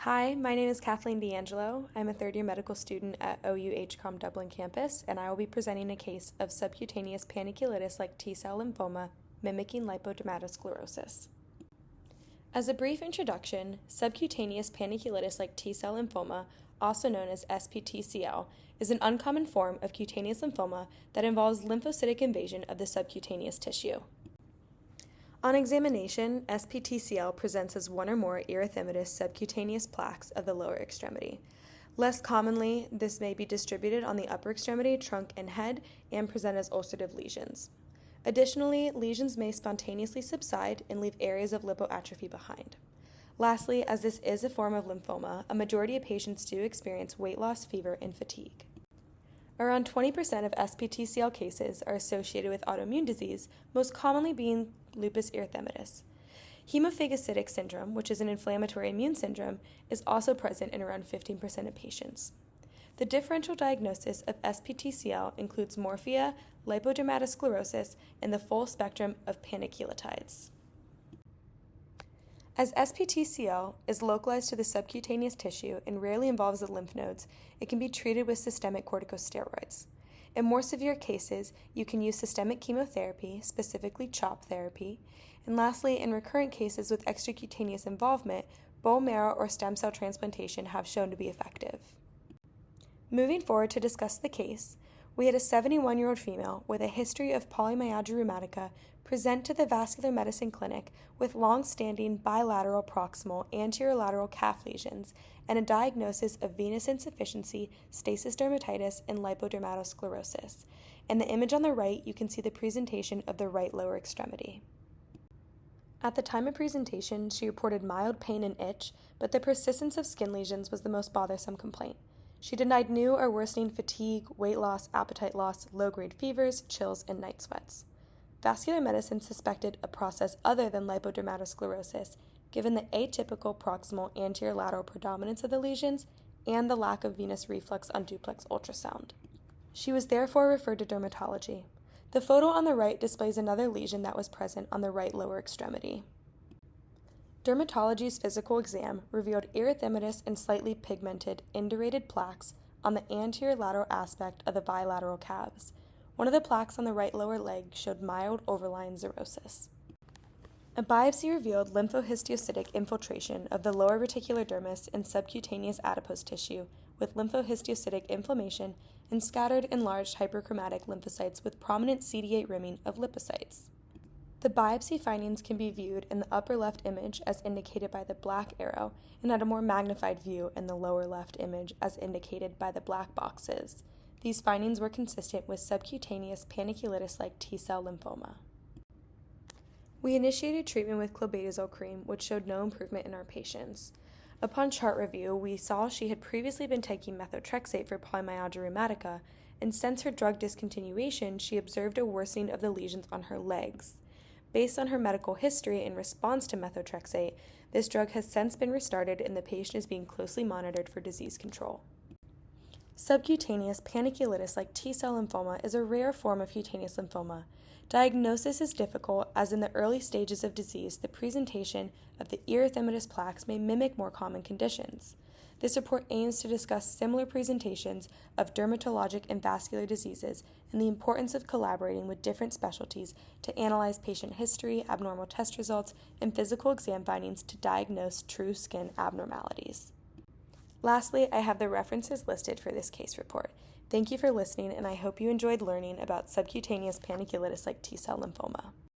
Hi, my name is Kathleen D'Angelo. I'm a third-year medical student at OU HCOM Dublin campus, and I will be presenting a case of subcutaneous panniculitis-like T-cell lymphoma mimicking lipodermatosclerosis. As a brief introduction, subcutaneous panniculitis-like T-cell lymphoma, also known as SPTCL, is an uncommon form of cutaneous lymphoma that involves lymphocytic invasion of the subcutaneous tissue. On examination, SPTCL presents as one or more erythematous subcutaneous plaques of the lower extremity. Less commonly, this may be distributed on the upper extremity, trunk, and head, and present as ulcerative lesions. Additionally, lesions may spontaneously subside and leave areas of lipoatrophy behind. Lastly, as this is a form of lymphoma, a majority of patients do experience weight loss, fever, and fatigue. Around 20% of SPTCL cases are associated with autoimmune disease, most commonly being lupus erythematous. Hemophagocytic syndrome, which is an inflammatory immune syndrome, is also present in around 15% of patients. The differential diagnosis of SPTCL includes morphia, lipodermatosclerosis, and the full spectrum of panniculitis. As SPTCL is localized to the subcutaneous tissue and rarely involves the lymph nodes, it can be treated with systemic corticosteroids. In more severe cases, you can use systemic chemotherapy, specifically CHOP therapy, and lastly, in recurrent cases with extracutaneous involvement, bone marrow or stem cell transplantation have shown to be effective. Moving forward to discuss the case, we had a 71-year-old female with a history of polymyalgia rheumatica present to the vascular medicine clinic with long-standing bilateral proximal anterolateral calf lesions and a diagnosis of venous insufficiency, stasis dermatitis, and lipodermatosclerosis. In the image on the right, you can see the presentation of the right lower extremity. At the time of presentation, she reported mild pain and itch, but the persistence of skin lesions was the most bothersome complaint. She denied new or worsening fatigue, weight loss, appetite loss, low-grade fevers, chills, and night sweats. Vascular medicine suspected a process other than lipodermatosclerosis, given the atypical proximal anterolateral predominance of the lesions and the lack of venous reflux on duplex ultrasound. She was therefore referred to dermatology. The photo on the right displays another lesion that was present on the right lower extremity. Dermatology's physical exam revealed erythematous and slightly pigmented indurated plaques on the anterior lateral aspect of the bilateral calves. One of the plaques on the right lower leg showed mild overlying xerosis. A biopsy revealed lymphohistiocytic infiltration of the lower reticular dermis and subcutaneous adipose tissue with lymphohistiocytic inflammation and scattered enlarged hyperchromatic lymphocytes with prominent CD8 rimming of lipocytes. The biopsy findings can be viewed in the upper left image as indicated by the black arrow and at a more magnified view in the lower left image as indicated by the black boxes. These findings were consistent with subcutaneous panniculitis-like T-cell lymphoma. We initiated treatment with clobetasol cream, which showed no improvement in our patients. Upon chart review, we saw she had previously been taking methotrexate for polymyalgia rheumatica, and since her drug discontinuation, she observed a worsening of the lesions on her legs. Based on her medical history in response to methotrexate, this drug has since been restarted and the patient is being closely monitored for disease control. Subcutaneous panniculitis-like T-cell lymphoma is a rare form of cutaneous lymphoma. Diagnosis is difficult as in the early stages of disease, the presentation of the erythematous plaques may mimic more common conditions. This report aims to discuss similar presentations of dermatologic and vascular diseases and the importance of collaborating with different specialties to analyze patient history, abnormal test results, and physical exam findings to diagnose true skin abnormalities. Lastly, I have the references listed for this case report. Thank you for listening, and I hope you enjoyed learning about subcutaneous panniculitis-like T-cell lymphoma.